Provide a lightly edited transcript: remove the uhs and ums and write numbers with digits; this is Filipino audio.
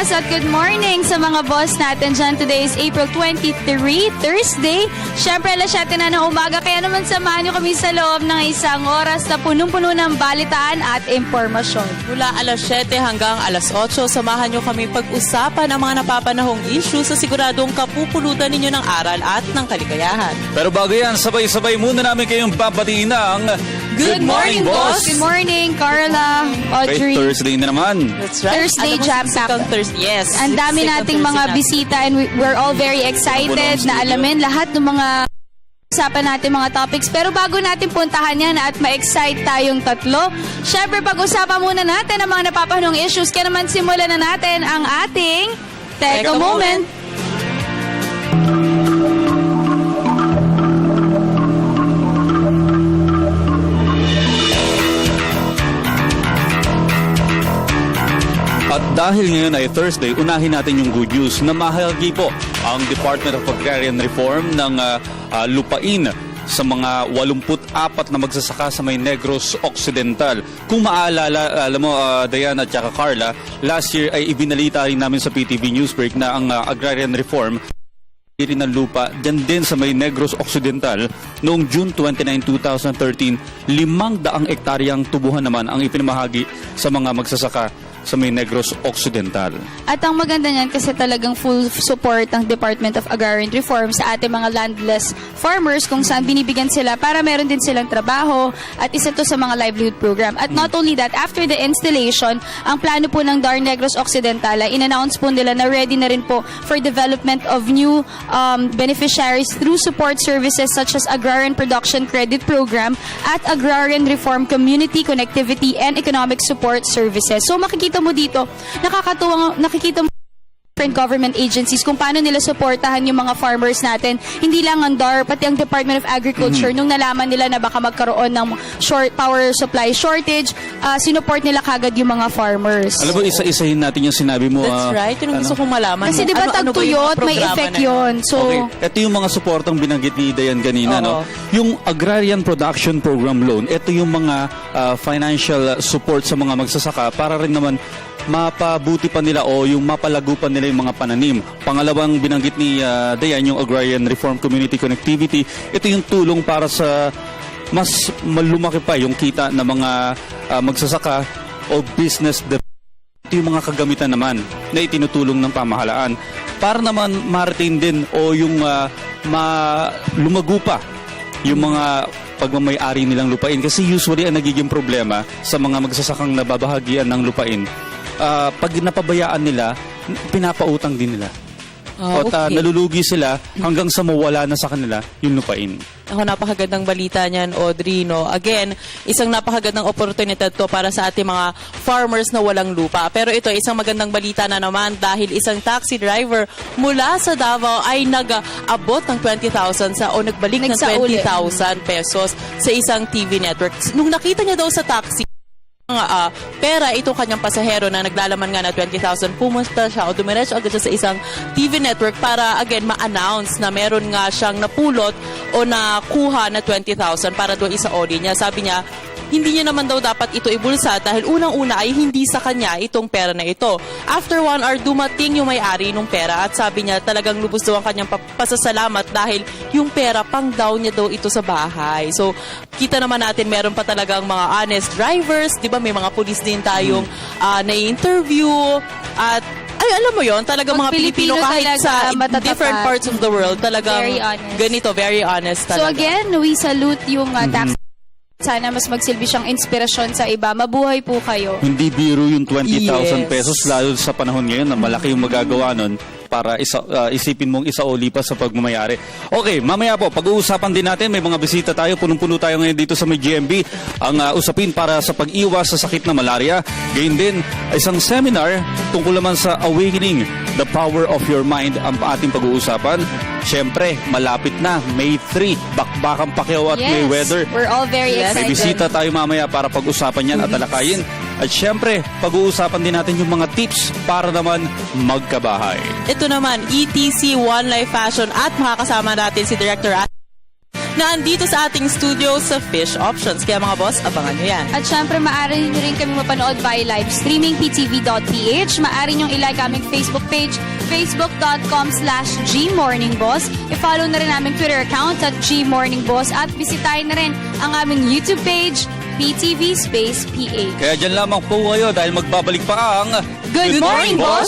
buenas at good morning sa mga boss natin dyan. Today is April 23, Thursday. Siyempre, alas 7 na ng umaga. Kaya naman samahan nyo kami sa loob ng isang oras na punong-puno ng balitaan at impormasyon. Mula alas 7 hanggang alas 8, samahan nyo kami pag-usapan ang mga napapanahong issues sa siguradong kapupulutan ninyo ng aral at ng kaligayahan. Pero bago yan, sabay-sabay muna namin kayong babatiin ng Good morning, boss! Good morning, Carla, Audrey. Thursday na naman. That's right. Thursday Alam mo, jam-packed. Thursday. Yes. Ang dami Second nating mga Thursday na. bisita and we're all very excited na alamin lahat ng mga usapan natin mga topics. Pero bago natin puntahan yan at ma-excite tayong tatlo, syempre pag-usapan muna natin ang mga napapanahong issues. Kaya naman simulan na natin ang ating Teka Moment. At dahil ngayon ay Thursday, unahin natin yung good news na mahagi po ang Department of Agrarian Reform ng lupain sa mga 84 na magsasaka sa may Negros Occidental. Kung maalala, alam mo, Diana at saka Carla, last year ay ibinalita rin namin sa PTV Newsbreak na ang Agrarian Reform rin ng lupa dyan din sa may Negros Occidental noong June 29, 2013, 500 ektaryang tubuhan naman ang ipinamahagi sa mga magsasaka sa may Negros Occidental. At ang maganda niyan kasi talagang full support ng Department of Agrarian Reform sa ating mga landless farmers kung saan binibigyan sila para meron din silang trabaho at isa to sa mga livelihood program. At not only that, after the installation, ang plano po ng DAR Negros Occidental ay in-announce po nila na ready na rin po for development of new beneficiaries through support services such as Agrarian Production Credit Program at Agrarian Reform Community Connectivity and Economic Support Services. So makikita mo dito, nakikita mo different government agencies kung paano nila supportahan yung mga farmers natin. Hindi lang ang DAR, pati ang Department of Agriculture, nung nalaman nila na baka magkaroon ng power supply shortage, sinuport nila kagad yung mga farmers. Alam mo, isa-isahin natin yung sinabi mo. That's right. Yun ang gusto kong malaman. Kasi di ba tagtuyot, may effect yun. So, okay, ito yung mga supportang binanggit ni Dayan kanina. No? Yung Agrarian Production Program Loan, ito yung mga financial support sa mga magsasaka para rin naman mapabuti pa nila o yung mapalago pa nila yung mga pananim. Pangalawang binanggit ni Dayan, yung Agrarian Reform Community Connectivity, ito yung tulong para sa mas malumaki pa yung kita ng mga magsasaka o business development. Ito yung mga kagamitan naman na itinutulong ng pamahalaan para naman ma-retain din o yung lumago pa yung mga pagmamayari nilang lupain. Kasi usually ang nagiging problema sa mga magsasakang nababahagian ng lupain, pag napabayaan nila, pinapautang din nila. At nalulugi sila hanggang sa mawala na sa kanila yung lupain. Ako, napakagandang balita niyan, Audrey, no? Again, isang napakagandang oportunidad to para sa ating mga farmers na walang lupa. Pero ito, isang magandang balita na naman dahil isang taxi driver mula sa Davao ay nag-abot ng 20,000 nagbalik ng 20,000 pesos sa isang TV network. Nung nakita niya daw sa taxi, pera itong kanyang pasahero na naglalaman nga na 20,000, pumunta siya o dumiretso agad siya sa isang TV network para again ma-announce na meron nga siyang napulot o nakuha na 20,000 para doon isa-oli niya. Sabi niya, hindi niya naman daw dapat ito ibulsa dahil unang-una ay hindi sa kanya itong pera na ito. After 1 hour, dumating yung may-ari ng pera at sabi niya talagang lubos daw ang kanyang pasasalamat dahil yung pera pang down niya daw ito sa bahay. So, kita naman natin meron pa talagang mga honest drivers, di ba? May mga pulis din tayong na-interview at ay, alam mo yon, talagang mga Pilipino kahit sa different parts of the world, talagang ganito, very honest talaga. So again, we salute yung tax. Sana mas magsilbi siyang inspirasyon sa iba. Mabuhay po kayo. Hindi biro yung 20,000 Yes. pesos lalo sa panahon ngayon na malaki yung magagawa nun para isipin mong isauli pa sa pagmamayari. Okay, mamaya po, pag-uusapan din natin, may mga bisita tayo, punong-puno tayo ngayon dito sa may GMB, ang usapin para sa pag-iwas sa sakit na malaria. Gayun din, isang seminar tungkol naman sa Awakening the Power of Your Mind ang ating pag-uusapan. Siyempre, malapit na, May 3, Bakbakang Pacquiao at Mayweather. We're all very excited. May bisita tayo mamaya para pag-usapan yan at talakayin. At syempre, pag-uusapan din natin yung mga tips para naman magkabahay. Ito naman, ETC One Life Fashion at makakasama natin si Director na andito sa ating studio sa Fish Options. Kaya mga boss, abangan nyo yan. At syempre, maaari nyo rin kami mapanood via live streaming ptv.ph. Maaari nyo ilike aming Facebook page, facebook.com/gmorningboss. I-follow na rin aming Twitter account at gmorningboss at bisitahin na rin ang aming YouTube page, PTV Space PH. Kaya dyan lamang po kayo dahil magbabalik pa ang Good morning, boss!